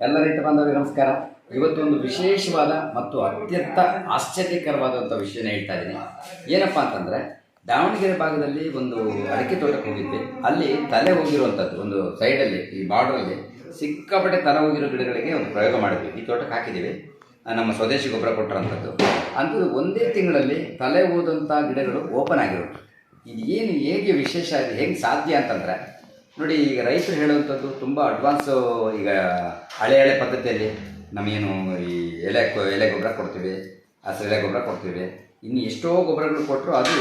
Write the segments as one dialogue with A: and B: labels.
A: ಎಲ್ಲ ರೈತ ಬಾಂಧವರಿಗೆ ನಮಸ್ಕಾರ. ಇವತ್ತೊಂದು ವಿಶೇಷವಾದ ಮತ್ತು ಅತ್ಯಂತ ಆಶ್ಚರ್ಯಕರವಾದಂಥ ವಿಷಯನ ಹೇಳ್ತಾ ಇದ್ದೀನಿ. ಏನಪ್ಪ ಅಂತಂದರೆ, ದಾವಣಗೆರೆ ಭಾಗದಲ್ಲಿ ಒಂದು ಅಡಿಕೆ ತೋಟಕ್ಕೆ ಹೋಗಿದ್ವಿ. ಅಲ್ಲಿ ತಲೆ ಹೋಗಿರುವಂಥದ್ದು ಒಂದು ಸೈಡಲ್ಲಿ, ಈ ಬಾರ್ಡ್ರಲ್ಲಿ ಸಿಕ್ಕಾಪಟ್ಟೆ ತಲೆ ಹೋಗಿರೋ ಗಿಡಗಳಿಗೆ ಒಂದು ಪ್ರಯೋಗ ಮಾಡಿದ್ವಿ. ಈ ತೋಟಕ್ಕೆ ಹಾಕಿದ್ದೀವಿ, ನಮ್ಮ ಸ್ವದೇಶಿ ಗೊಬ್ಬರ ಕೊಟ್ಟಿರೋಂಥದ್ದು. ಅಂಥದ್ದು ಒಂದೇ ತಿಂಗಳಲ್ಲಿ ತಲೆ ಹೋದಂಥ ಗಿಡಗಳು ಓಪನ್ ಆಗಿರೋದು. ಇದು ಏನು ಹೇಗೆ ವಿಶೇಷ ಇದೆ, ಹೇಗೆ ಸಾಧ್ಯ ಅಂತಂದರೆ ನೋಡಿ, ಈಗ ರೈತರು ಹೇಳುವಂಥದ್ದು ತುಂಬ ಅಡ್ವಾನ್ಸು. ಈಗ ಹಳೆ ಪದ್ಧತಿಯಲ್ಲಿ ನಮಗೇನು ಈ ಎಲೆ ಗೊಬ್ಬರ ಕೊಡ್ತೀವಿ, ಹಸಿರೆಲೆ ಗೊಬ್ಬರ ಕೊಡ್ತೀವಿ, ಇನ್ನು ಎಷ್ಟೋ ಗೊಬ್ಬರಗಳು ಕೊಟ್ಟರು ಅದು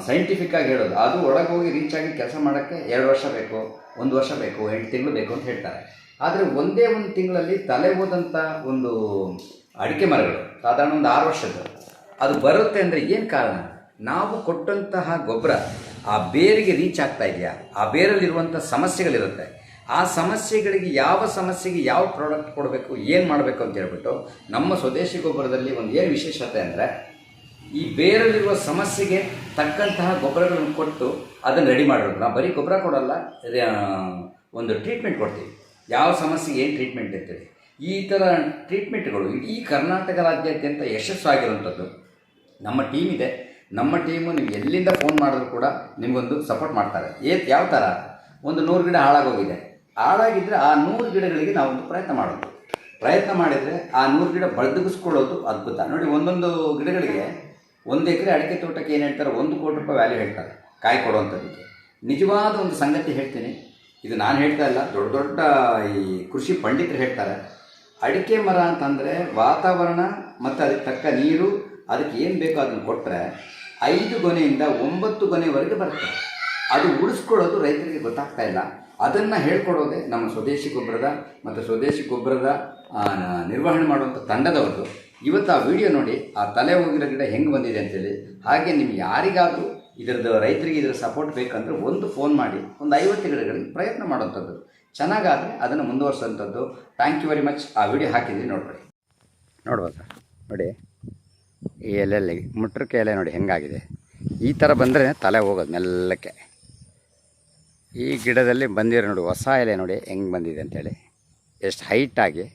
A: ಸೈಂಟಿಫಿಕ್ಕಾಗಿ ಹೇಳೋದು. ಅದು ಒಳಗೆ ಹೋಗಿ ರೀಚ್ ಆಗಿ ಕೆಲಸ ಮಾಡೋಕ್ಕೆ 2 ವರ್ಷ ಬೇಕು, 1 ವರ್ಷ ಬೇಕು, 8 ತಿಂಗಳು ಬೇಕು ಅಂತ ಹೇಳ್ತಾರೆ. ಆದರೆ ಒಂದೇ ಒಂದು ತಿಂಗಳಲ್ಲಿ ತಲೆ ಹೋದಂಥ ಒಂದು ಅಡಿಕೆ ಮರಗಳು ಸಾಧಾರಣ ಒಂದು 6 ವರ್ಷದ್ದು ಅದು ಬರುತ್ತೆ ಅಂದರೆ ಏನು ಕಾರಣ? ನಾವು ಕೊಟ್ಟಂತಹ ಗೊಬ್ಬರ ಆ ಬೇರಿಗೆ ರೀಚ್ ಆಗ್ತಾ ಇದೆಯಾ? ಆ ಬೇರಲ್ಲಿರುವಂಥ ಸಮಸ್ಯೆಗಳಿರುತ್ತೆ. ಆ ಸಮಸ್ಯೆಗಳಿಗೆ ಯಾವ ಸಮಸ್ಯೆಗೆ ಯಾವ ಪ್ರಾಡಕ್ಟ್ ಕೊಡಬೇಕು, ಏನು ಮಾಡಬೇಕು ಅಂತ ಹೇಳ್ಬಿಟ್ಟು ನಮ್ಮ ಸ್ವದೇಶಿ ಗೊಬ್ಬರದಲ್ಲಿ ಒಂದು ಏನು ವಿಶೇಷತೆ ಅಂದರೆ, ಈ ಬೇರಲ್ಲಿರುವ ಸಮಸ್ಯೆಗೆ ತಕ್ಕಂತಹ ಗೊಬ್ಬರಗಳನ್ನು ಕೊಟ್ಟು ಅದನ್ನು ರೆಡಿ ಮಾಡಿರೋದು. ನಾವು ಬರೀ ಗೊಬ್ಬರ ಕೊಡಲ್ಲ, ಒಂದು ಟ್ರೀಟ್ಮೆಂಟ್ ಕೊಡ್ತೀವಿ. ಯಾವ ಸಮಸ್ಯೆಗೆ ಏನು ಟ್ರೀಟ್ಮೆಂಟ್ ಇರ್ತದೆ, ಈ ಥರ ಟ್ರೀಟ್ಮೆಂಟ್ಗಳು ಇಡೀ ಕರ್ನಾಟಕ ರಾಜ್ಯಾದ್ಯಂತ ಯಶಸ್ವಾಗಿರುವಂಥದ್ದು. ನಮ್ಮ ಟೀಮ್ ಇದೆ. ನಮ್ಮ ಟೀಮು ನೀವು ಎಲ್ಲಿಂದ ಫೋನ್ ಮಾಡಿದ್ರು ಕೂಡ ನಿಮಗೊಂದು ಸಪೋರ್ಟ್ ಮಾಡ್ತಾರೆ. ಯಾವ ಥರ? ಒಂದು 100 ಗಿಡ ಹಾಳಾಗೋಗಿದೆ, ಹಾಳಾಗಿದ್ದರೆ ಆ 100 ಗಿಡಗಳಿಗೆ ನಾವೊಂದು ಪ್ರಯತ್ನ ಮಾಡಿದರೆ ಆ 100 ಗಿಡ ಬಳ್ದಿಗಿಸ್ಕೊಳ್ಳೋದು ಅದ್ಭುತ. ನೋಡಿ, ಒಂದೊಂದು ಗಿಡಗಳಿಗೆ 1 ಎಕರೆ ಅಡಿಕೆ ತೋಟಕ್ಕೆ ಏನು ಹೇಳ್ತಾರೆ, 1 ಕೋಟಿ ರೂಪಾಯಿ ವ್ಯಾಲ್ಯೂ ಹೇಳ್ತಾರೆ ಕಾಯಿ ಕೊಡುವಂಥದ್ದಕ್ಕೆ. ನಿಜವಾದ ಒಂದು ಸಂಗತಿ ಹೇಳ್ತೀನಿ, ಇದು ನಾನು ಹೇಳ್ತಾ ಇಲ್ಲ, ದೊಡ್ಡ ದೊಡ್ಡ ಈ ಕೃಷಿ ಪಂಡಿತರು ಹೇಳ್ತಾರೆ. ಅಡಿಕೆ ಮರ ಅಂತಂದರೆ ವಾತಾವರಣ ಮತ್ತು ಅದಕ್ಕೆ ತಕ್ಕ ನೀರು, ಅದಕ್ಕೆ ಏನು ಬೇಕೋ ಅದನ್ನು ಕೊಟ್ಟರೆ 5 ಗೊನೆಯಿಂದ 9 ಗೊನೆವರೆಗೆ ಬರುತ್ತೆ. ಅದು ಉಳಿಸ್ಕೊಳ್ಳೋದು ರೈತರಿಗೆ ಗೊತ್ತಾಗ್ತಾ ಇಲ್ಲ. ಅದನ್ನು ಹೇಳ್ಕೊಡೋದೇ ನಮ್ಮ ಸ್ವದೇಶಿ ಗೊಬ್ಬರದ ಮತ್ತು ಸ್ವದೇಶಿ ಗೊಬ್ಬರದ ನಿರ್ವಹಣೆ ಮಾಡುವಂಥ ತಂಡದವರು. ಇವತ್ತು ಆ ವಿಡಿಯೋ ನೋಡಿ, ಆ ತಲೆ ಹೋಗಿರೋ ಗಿಡ ಹೆಂಗೆ ಬಂದಿದೆ ಅಂತೇಳಿ. ಹಾಗೆ ನಿಮ್ಗೆ ಯಾರಿಗಾದರೂ ಇದರದ್ದು ರೈತರಿಗೆ ಇದರ ಸಪೋರ್ಟ್ ಬೇಕಂದರೆ ಒಂದು ಫೋನ್ ಮಾಡಿ ಒಂದು 50 ಗಿಡಗಳಿಗೆ ಪ್ರಯತ್ನ ಮಾಡುವಂಥದ್ದು. ಚೆನ್ನಾಗಾದರೆ ಅದನ್ನು ಮುಂದುವರ್ಸೋಂಥದ್ದು. Thank you very much. ಆ ವಿಡಿಯೋ ಹಾಕಿದ್ವಿ, ನೋಡ್ಬೋದು ನೋಡಿ. ಈ ಎಲೆಯಲ್ಲಿ ಮುಟ್ರಕ್ಕೆ ಎಲೆ ನೋಡಿ ಹೆಂಗಾಗಿದೆ. ಈ ಥರ ಬಂದರೆ ತಲೆ ಹೋಗೋದು ಮೆಲ್ಲಕ್ಕೆ. ಈ ಗಿಡದಲ್ಲಿ ಬಂದಿರೋ ನೋಡಿ ಹೊಸ ಎಲೆ ನೋಡಿ ಹೆಂಗೆ ಬಂದಿದೆ ಅಂಥೇಳಿ, ಎಷ್ಟು ಹೈಟಾಗಿ.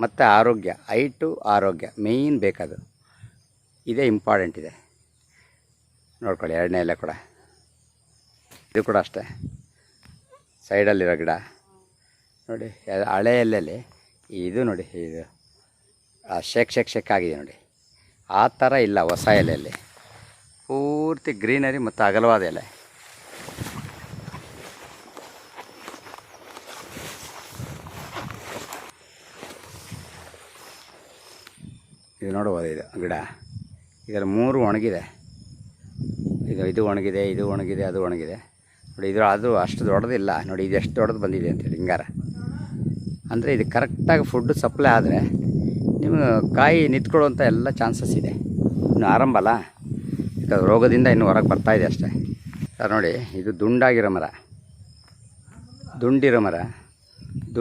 A: ಮತ್ತು ಆರೋಗ್ಯ, ಹೈಟು ಆರೋಗ್ಯ ಮೇಯ್ನ್ ಬೇಕದು. ಇದೇ ಇಂಪಾರ್ಟೆಂಟ್ ಇದೆ. ನೋಡ್ಕೊಳ್ಳಿ, 2ನೇ ಎಲೆ ಕೂಡ, ಇದು ಕೂಡ ಅಷ್ಟೇ. ಸೈಡಲ್ಲಿರೋ ಗಿಡ ನೋಡಿ, ಹಳೆ ಎಲೆಯಲ್ಲಿ ಇದು ನೋಡಿ, ಇದು ಶೇಕ್ ಆಗಿದೆ ನೋಡಿ. ಆ ಥರ ಇಲ್ಲ ಹೊಸ ಎಲೆಯಲ್ಲಿ, ಪೂರ್ತಿ ಗ್ರೀನರಿ ಮತ್ತು ಅಗಲವಾದ ಎಲೆ. ಇದು ನೋಡ್ಬೋದು, ಇದು ಗಿಡ ಇದರಲ್ಲಿ 3 ಒಣಗಿದೆ. ಇದು ಒಣಗಿದೆ, ಇದು ಒಣಗಿದೆ, ಅದು ಒಣಗಿದೆ ನೋಡಿ. ಅದು ಅಷ್ಟು ದೊಡ್ಡದಿಲ್ಲ ನೋಡಿ. ಇದು ಎಷ್ಟು ದೊಡ್ಡದು ಬಂದಿದೆ ಅಂತೇಳಿ ಹಿಂಗಾರ ಅಂದರೆ, ಇದು ಕರೆಕ್ಟಾಗಿ ಫುಡ್ ಸಪ್ಲೈ ಆದರೆ ನಿಮಗೆ ಕಾಯಿ ನಿಂತ್ಕೊಳ್ಳುವಂಥ ಎಲ್ಲ ಚಾನ್ಸಸ್ ಇದೆ. ಇನ್ನು ಆರಂಭ ಅಲ್ಲ, ಈಗ ರೋಗದಿಂದ ಇನ್ನೂ ಹೊರಗೆ ಬರ್ತಾಯಿದೆ ಅಷ್ಟೇ. ಸರ್ ನೋಡಿ, ಇದು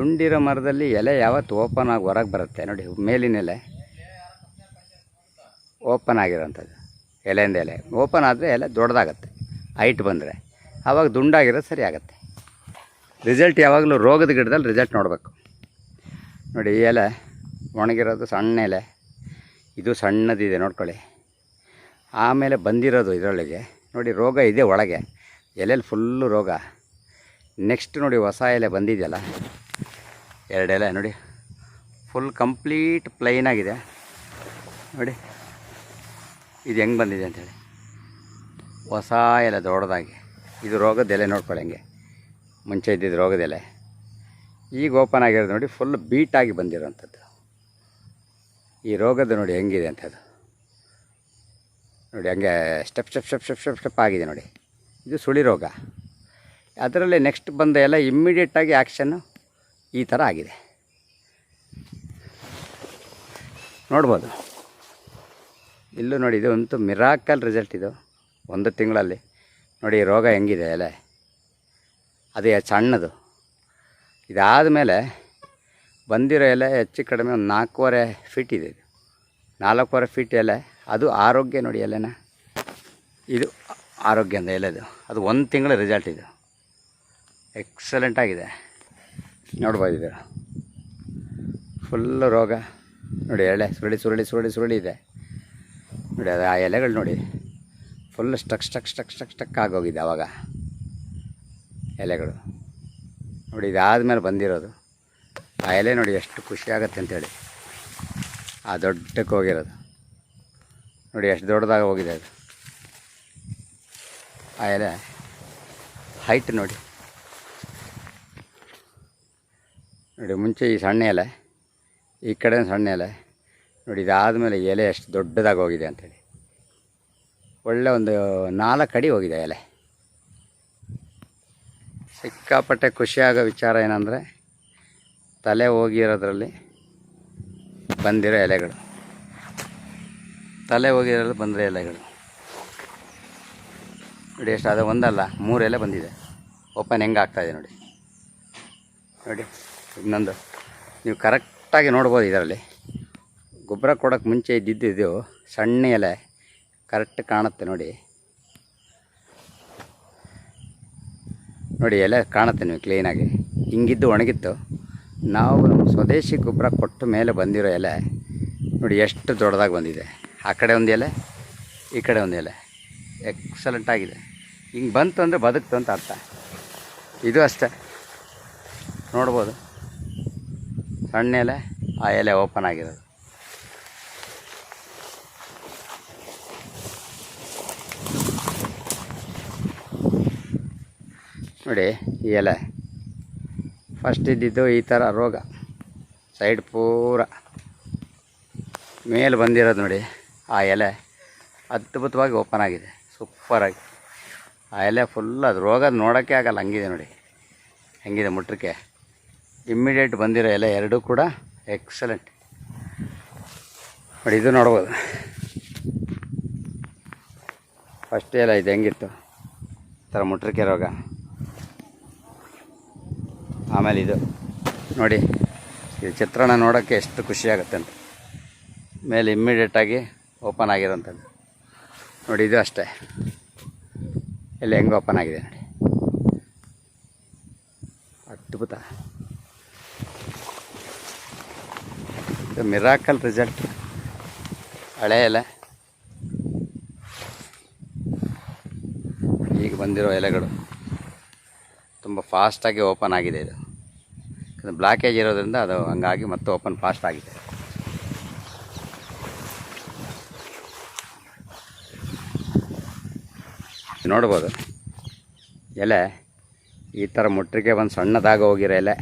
A: ದುಂಡಿರೋ ಮರದಲ್ಲಿ ಎಲೆ ಯಾವತ್ತು ಓಪನ್ ಆಗಿ ಹೊರಗೆ ಬರುತ್ತೆ ನೋಡಿ. ಮೇಲಿನ ಎಲೆ ಓಪನ್ ಆಗಿರೋಂಥದ್ದು, ಎಲೆಯಿಂದ ಎಲೆ ಓಪನ್ ಆದರೆ ಎಲೆ ದೊಡ್ಡದಾಗತ್ತೆ. ಹೈಟ್ ಬಂದರೆ ಆವಾಗ ದುಂಡಾಗಿರೋದು ಸರಿ ಆಗುತ್ತೆ. ರಿಸಲ್ಟ್ ಯಾವಾಗಲೂ ರೋಗದ ಗಿಡದಲ್ಲಿ ರಿಸಲ್ಟ್ ನೋಡಬೇಕು ನೋಡಿ. ಈ ಎಲೆ ಒಣಗಿರೋದು ಸಣ್ಣ ಎಲೆ, ಇದು ಸಣ್ಣದಿದೆ ನೋಡ್ಕೊಳ್ಳಿ. ಆಮೇಲೆ ಬಂದಿರೋದು ಇದರೊಳಗೆ ನೋಡಿ, ರೋಗ ಇದೆ ಒಳಗೆ, ಎಲೆಯಲ್ಲಿ ಫುಲ್ಲು ರೋಗ. ನೆಕ್ಸ್ಟ್ ನೋಡಿ, ಹೊಸ ಎಲೆ ಬಂದಿದೆಯಲ್ಲ, 2 ಎಲೆ ನೋಡಿ, ಫುಲ್ ಕಂಪ್ಲೀಟ್ ಪ್ಲೈನ್ ಆಗಿದೆ ನೋಡಿ. ಇದು ಹೆಂಗೆ ಬಂದಿದೆ ಅಂಥೇಳಿ, ಹೊಸ ಎಲೆ ದೊಡ್ಡದಾಗಿ. ಇದು ರೋಗದ ಎಲೆ ನೋಡ್ಕೊಳ್ಳಿ, ಹೆಂಗೆ ಮುಂಚೆ ಇದ್ದಿದ್ದು ರೋಗದ ಎಲೆ. ಈಗ ಓಪನ್ ಆಗಿರೋದು ನೋಡಿ, ಫುಲ್ ಬೀಟಾಗಿ ಬಂದಿರೋವಂಥದ್ದು. ಈ ರೋಗದ ನೋಡಿ ಹೆಂಗಿದೆ ಅಂಥದ್ದು ನೋಡಿ, ಹಂಗೆ ಸ್ಟೆಪ್ ಆಗಿದೆ ನೋಡಿ. ಇದು ಸುಳಿ ರೋಗ. ಅದರಲ್ಲಿ ನೆಕ್ಸ್ಟ್ ಬಂದ ಎಲ್ಲ ಇಮ್ಮಿಡಿಯೇಟಾಗಿ ಆ್ಯಕ್ಷನ್ನು ಈ ಥರ ಆಗಿದೆ ನೋಡ್ಬೋದು. ಇಲ್ಲೂ ನೋಡಿ, ಇದು ಅಂತೂ ಮಿರಾಕಲ್ ರಿಸಲ್ಟ್. ಇದು 1 ತಿಂಗಳಲ್ಲಿ ನೋಡಿ ರೋಗ ಹೆಂಗಿದೆ ಎಲೆ. ಅದೇ ಸಣ್ಣದು. ಇದಾದ ಮೇಲೆ ಬಂದಿರೋ ಎಲೆ ಹೆಚ್ಚು ಕಡಿಮೆ ಒಂದು 4.25 ಫೀಟ್ ಇದೆ. ಇದು 4.25 ಫೀಟ್ ಎಲೆ. ಅದು ಆರೋಗ್ಯ ನೋಡಿ ಎಲೆನ. ಇದು ಆರೋಗ್ಯ ಅಂದ ಎಲೆದು. ಅದು 1 ತಿಂಗಳ ರಿಸಲ್ಟ್. ಇದು ಎಕ್ಸಲೆಂಟ್ ಆಗಿದೆ ನೋಡ್ಬೋದು. ಇದು ಫುಲ್ಲು ರೋಗ ನೋಡಿ, ಎಲೆ ಸುರುಳಿ ಸುರುಳಿ ಸುರುಳಿ ಸುರುಳಿ ಇದೆ ನೋಡಿ. ಅದು ಆ ಎಲೆಗಳು ನೋಡಿ ಫುಲ್ ಸ್ಟಕ್ ಆಗೋಗಿದೆ ಆವಾಗ ಎಲೆಗಳು ನೋಡಿ. ಇದಾದಮೇಲೆ ಬಂದಿರೋದು ಆ ಎಲೆ ನೋಡಿ ಎಷ್ಟು ಖುಷಿ ಆಗುತ್ತೆ ಅಂಥೇಳಿ. ಆ ದೊಡ್ಡಕ್ಕೆ ಹೋಗಿರೋದು ನೋಡಿ, ಎಷ್ಟು ದೊಡ್ಡದಾಗಿ ಹೋಗಿದೆ ಅದು ಆ ಎಲೆ. ಹೈಟ್ ನೋಡಿ ನೋಡಿ. ಮುಂಚೆ ಈ ಸಣ್ಣ ಎಲೆ, ಈ ಕಡೆ ಸಣ್ಣ ಎಲೆ ನೋಡಿ. ಇದಾದಮೇಲೆ ಎಲೆ ಎಷ್ಟು ದೊಡ್ಡದಾಗಿ ಹೋಗಿದೆ ಅಂಥೇಳಿ. ಒಳ್ಳೆ ಒಂದು 4 ಅಡಿ ಹೋಗಿದೆ ಎಲೆ. ಸಿಕ್ಕಾಪಟ್ಟೆ ಖುಷಿಯಾಗೋ ವಿಚಾರ ಏನಂದರೆ ತಲೆ ಹೋಗಿರೋದ್ರಲ್ಲಿ ಬಂದಿರೋ ಎಲೆಗಳು, ತಲೆ ಹೋಗಿರೋದ್ರಲ್ಲಿ ಬಂದಿರೋ ಎಲೆಗಳು ನೋಡಿ. ಎಷ್ಟು ಅದು ಒಂದಲ್ಲ 3 ಎಲೆ ಬಂದಿದೆ. ಓಪನ್ ಹೆಂಗೆ ಆಗ್ತಾಯಿದೆ ನೋಡಿ. ನೋಡಿ ಇನ್ನೊಂದು ನೀವು ಕರೆಕ್ಟಾಗಿ ನೋಡ್ಬೋದು. ಇದರಲ್ಲಿ ಗೊಬ್ಬರ ಕೊಡೋಕ್ಕೆ ಮುಂಚೆ ಇದ್ದಿದ್ದು ಸಣ್ಣ ಎಲೆ ಕರೆಕ್ಟ್ ಕಾಣುತ್ತೆ ನೋಡಿ. ನೋಡಿ ಎಲೆ ಕಾಣುತ್ತೆ ನೀವು ಕ್ಲೀನಾಗಿ. ಹಿಂಗಿದ್ದು ಒಣಗಿತ್ತು. ನಾವು ನಮ್ಮ ಸ್ವದೇಶಿ ಗೊಬ್ಬರ ಕೊಟ್ಟ ಮೇಲೆ ಬಂದಿರೋ ಎಲೆ ನೋಡಿ ಎಷ್ಟು ದೊಡ್ಡದಾಗಿ ಬಂದಿದೆ. ಆ ಕಡೆ ಒಂದು ಎಲೆ, ಈ ಕಡೆ ಒಂದು ಎಲೆ. ಎಕ್ಸಲೆಂಟ್ ಆಗಿದೆ. ಹಿಂಗೆ ಬಂತು ಅಂದರೆ ಬದುಕ್ತು ಅಂತ ಅರ್ಥ. ಇದು ಅಷ್ಟೇ ನೋಡ್ಬೋದು, ಸಣ್ಣ ಎಲೆ, ಆ ಎಲೆ ಓಪನ್ ಆಗಿರೋದು. ನೋಡಿ ಈ ಎಲೆ ಫಸ್ಟ್ ಇದ್ದಿದ್ದು ಈ ಥರ ರೋಗ, ಸೈಡ್ ಪೂರ ಮೇಲೆ ಬಂದಿರೋದು ನೋಡಿ. ಆ ಎಲೆ ಅದ್ಭುತವಾಗಿ ಓಪನ್ ಆಗಿದೆ, ಸೂಪರಾಗಿ. ಆ ಎಲೆ ಫುಲ್ ಅದು ರೋಗ ನೋಡೋಕ್ಕೆ ಆಗಲ್ಲ, ಹಂಗಿದೆ ನೋಡಿ ಹೆಂಗಿದೆ ಮುಟ್ರಕ್ಕೆ. ಇಮ್ಮಿಡಿಯೇಟ್ ಬಂದಿರೋ ಎಲೆ ಎರಡೂ ಕೂಡ ಎಕ್ಸಲೆಂಟ್ ನೋಡಿ. ಇದು ನೋಡ್ಬೋದು ಫಸ್ಟ್ ಎಲೆ ಇದು ಹೆಂಗಿತ್ತು ಈ ಥರ ಮುಟ್ರಕ್ಕೆ ರೋಗ. ಆಮೇಲೆ ಇದು ನೋಡಿ, ಈ ಚಿತ್ರಣ ನೋಡೋಕ್ಕೆ ಎಷ್ಟು ಖುಷಿಯಾಗುತ್ತೆ ಅಂತ. ಮೇಲೆ ಇಮ್ಮಿಡಿಯೇಟಾಗಿ ಓಪನ್ ಆಗಿರೋಂಥದ್ದು ನೋಡಿ. ಇದು ಅಷ್ಟೇ, ಎಲ್ಲ ಹೆಂಗೆ ಓಪನ್ ಆಗಿದೆ ನೋಡಿ, ಅದ್ಭುತ. ಇದು ಮಿರಾಕಲ್ ರಿಸಲ್ಟ್. ಹಳೆ ಎಲೆ, ಈಗ ಬಂದಿರೋ ಎಲೆಗಳು ತುಂಬ ಫಾಸ್ಟಾಗಿ ಓಪನ್ ಆಗಿದೆ. ಇದು ಬ್ಲಾಕೇಜ್ ಇರೋದ್ರಿಂದ ಅದು ಹಂಗಾಗಿ ಮತ್ತೆ ಓಪನ್ ಫಾಸ್ಟ್ ಆಗಿದೆ. ನೋಡ್ಬೋದು ಎಲೆ ಈ ಥರ ಮುಟ್ರಿಗೆ ಒಂದು ಸಣ್ಣದಾಗಿ ಹೋಗಿರೋ ಎಲೆ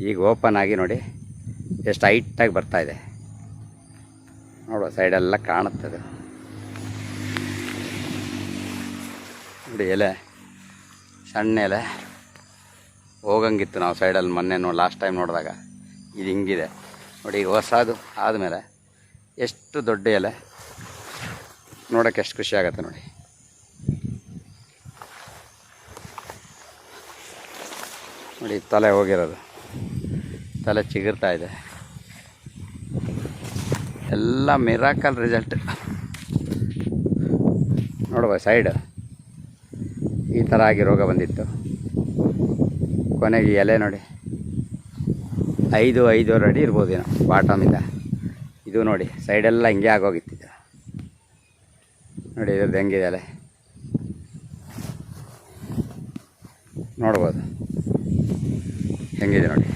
A: ಈಗ ಓಪನ್ ಆಗಿ ನೋಡಿ ಎಷ್ಟು ಹೈಟಾಗಿ ಬರ್ತಾಯಿದೆ. ನೋಡುವ ಸೈಡೆಲ್ಲ ಕಾಣುತ್ತದೆ ನೋಡಿ. ಎಲೆ ಸಣ್ಣ ಎಲೆ ಹೋಗಂಗಿತ್ತು, ನಾವು ಸೈಡಲ್ಲಿ ಮೊನ್ನೆ ಲಾಸ್ಟ್ ಟೈಮ್ ನೋಡಿದಾಗ. ಇದು ಹಿಂಗಿದೆ ನೋಡಿ. ಈಗ ಹೊಸದು ಆದಮೇಲೆ ಎಷ್ಟು ದೊಡ್ಡ ಎಲೆ ನೋಡೋಕ್ಕೆ ಎಷ್ಟು ಖುಷಿ ಆಗುತ್ತೆ ನೋಡಿ. ನೋಡಿ ತಲೆ ಹೋಗಿರೋದು, ತಲೆ ಚಿಗುರ್ತಾ ಇದೆ. ಎಲ್ಲ ಮಿರಾಕಲ್ ರಿಸಲ್ಟ್ ನೋಡುವ. ಸೈಡ್ ಈ ಥರ ಆಗಿ ರೋಗ ಬಂದಿತ್ತು. ಕೊನೆಗೆ ಎಲೆ ನೋಡಿ 5-5.5 ಅಡಿ ಇರ್ಬೋದೇನೋ ಬಾಟಮಿಂದ. ಇದು ನೋಡಿ ಸೈಡೆಲ್ಲ ಹಿಂಗೆ ಆಗೋಗಿತ್ತಿದ್ದು ನೋಡಿ. ಇದ್ರದ್ದು ಹೆಂಗಿದೆ ಎಲೆ ನೋಡ್ಬೋದು, ಹೆಂಗಿದೆ ನೋಡಿ.